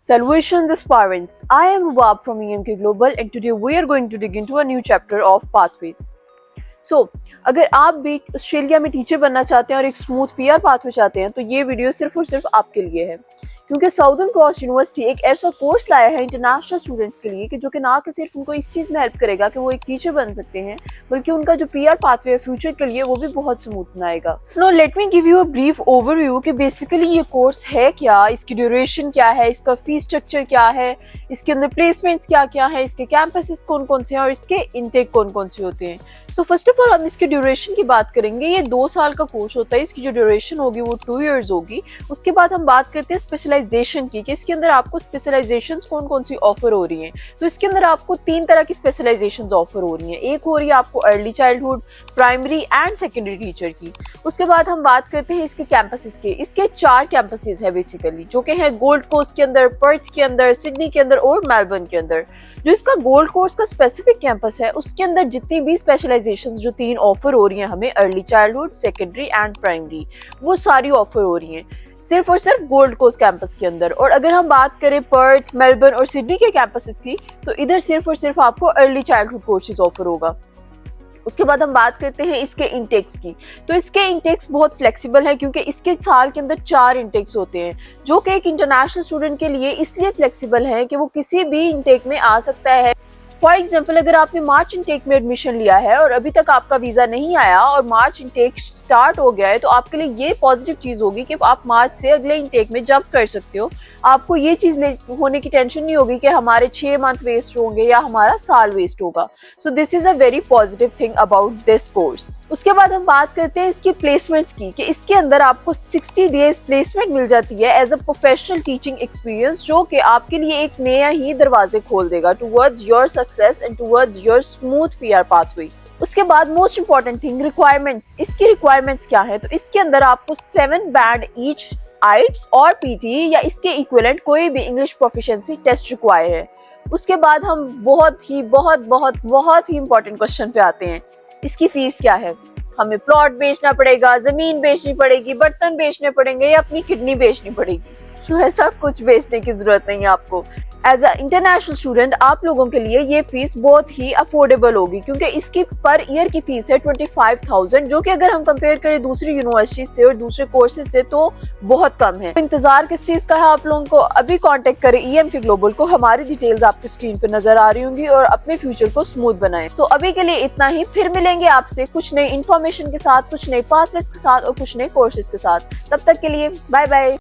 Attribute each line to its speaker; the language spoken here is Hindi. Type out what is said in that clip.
Speaker 1: Salutations aspirants, I am Rubab from EMK Global and today we are going to dig into a new chapter of Pathways. अगर आप भी ऑस्ट्रेलिया में टीचर बनना चाहते हैं और एक स्मूथ पीआर पाथवे चाहते हैं तो ये वीडियो सिर्फ और सिर्फ आपके लिए है, क्योंकि साउदर्न क्रॉस यूनिवर्सिटी एक ऐसा कोर्स लाया है इंटरनेशनल स्टूडेंट्स के लिए कि जो कि ना कि सिर्फ उनको इस चीज़ में हेल्प करेगा कि वो एक टीचर बन सकते हैं, बल्कि उनका जो पीआर पाथवे है फ्यूचर के लिए वो भी बहुत स्मूथ बनाएगा। So now let me give you a brief overview कि बेसिकली ये कोर्स है क्या, इसकी ड्यूरेशन क्या है, इसका फीस स्ट्रक्चर क्या है, इसके अंदर प्लेसमेंट्स क्या क्या है, इसके कैंपसेस कौन कौन से हैं और इसके इनटेक कौन कौन से होते हैं। सो फर्स्ट ऑफ ऑल हम इसके ड्यूरेशन की बात करेंगे। ये 2 साल का कोर्स होता है, इसकी जो ड्यूरेशन होगी वो 2 इयर्स होगी। उसके बाद हम बात करते हैं स्पेशलाइजेशन की कि इसके अंदर आपको स्पेशलाइजेशंस कौन कौन सी ऑफर हो रही हैं। तो इसके अंदर आपको 3 तरह की स्पेशलाइजेशंस ऑफर हो रही हैं। एक हो रही है आपको early childhood, primary and secondary teacher की। उसके बाद हम बात करते हैं इसके कैंपसेस के। इसके 4 कैंपसेस है बेसिकली, जो कि हैं गोल्ड कोस्ट के अंदर, पर्थ के अंदर, सिडनी के अंदर और मेलबर्न के अंदर। जो इसका गोल्ड कोस्ट का स्पेसिफिक कैंपस है उसके अंदर जितनी भी स्पेशलाइजेशंस जो 3 ऑफर हो रही हैं हमें, early childhood, secondary and primary, वो सारी ऑफर हो रही हैं सिर्फ और सिर्फ गोल्ड कोस्ट कैंपस के अंदर। और अगर हम बात करें पर्थ, मेलबर्न और सिडनी के कैंपसेस की, तो इधर सिर्फ और सिर्फ आपको अर्ली चाइल्डहुड कोर्सेज ऑफर होगा। उसके बाद हम बात करते हैं इसके इंटेक्स की। तो इसके इंटेक्स बहुत फ्लेक्सिबल है, क्योंकि इसके साल के अंदर 4 इंटेक्स होते हैं, जो कि एक इंटरनेशनल स्टूडेंट के लिए इसलिए फ्लेक्सिबल है कि वो किसी भी इंटेक में आ सकता है। फॉर एग्जाम्पल, अगर आपने मार्च इंटेक में एडमिशन लिया है और अभी तक आपका वीज़ा नहीं आया और मार्च इंटेक स्टार्ट हो गया है, तो आपके लिए ये पॉजिटिव चीज़ होगी कि आप मार्च से अगले इंटेक में जंप कर सकते हो। आपको ये चीज़ होने की टेंशन नहीं होगी कि हमारे 6 मंथ वेस्ट होंगे या हमारा साल वेस्ट होगा। So this is a very positive thing about this course. उसके बाद हम बात करते हैं इसकी प्लेसमेंट्स की कि इसके अंदर आपको 60 डेज प्लेसमेंट मिल जाती है as a professional teaching experience, जो कि आपके लिए एक नया ही दरवाजे खोल देगा towards your success and towards your smooth PR pathway. उसके बाद मोस्ट इंपॉर्टेंट थिंग, रिक्वायरमेंट्स। इसकी रिक्वायरमेंट्स क्या है? तो इसके अंदर आपको 7 बैंड ईच आइट्स और पीटी या इसके इक्विवेलेंट कोई भी इंग्लिश प्रोफिशिएंसी टेस्ट रिक्वायर है। उसके बाद हम बहुत ही इंपॉर्टेंट क्वेश्चन पे आते हैं, इसकी फीस क्या है? हमें प्लॉट बेचना पड़ेगा, जमीन बेचनी पड़ेगी, बर्तन बेचने पड़ेंगे या अपनी किडनी बेचनी पड़ेगी? तो ऐसा कुछ बेचने की जरूरत नहीं है आपको। एज अ इंटरनेशनल स्टूडेंट आप लोगों के लिए ये फीस बहुत ही अफोर्डेबल होगी, क्योंकि इसकी पर ईयर की फीस है 25,000, जो कि अगर हम कंपेयर करें दूसरी यूनिवर्सिटी से और दूसरे कोर्सेज से तो बहुत कम है। इंतजार किस चीज का है आप लोगों को? अभी कांटेक्ट करें EMK ग्लोबल को, हमारी डिटेल्स आपकी स्क्रीन पर नजर आ रही होंगी, और अपने फ्यूचर को स्मूथ बनाएं। सो अभी के लिए इतना ही, फिर मिलेंगे आपसे कुछ नई इन्फॉर्मेशन के साथ, कुछ नए पाथवेज के साथ और कुछ नए कोर्सेज के साथ। तब तक के लिए बाय बाय।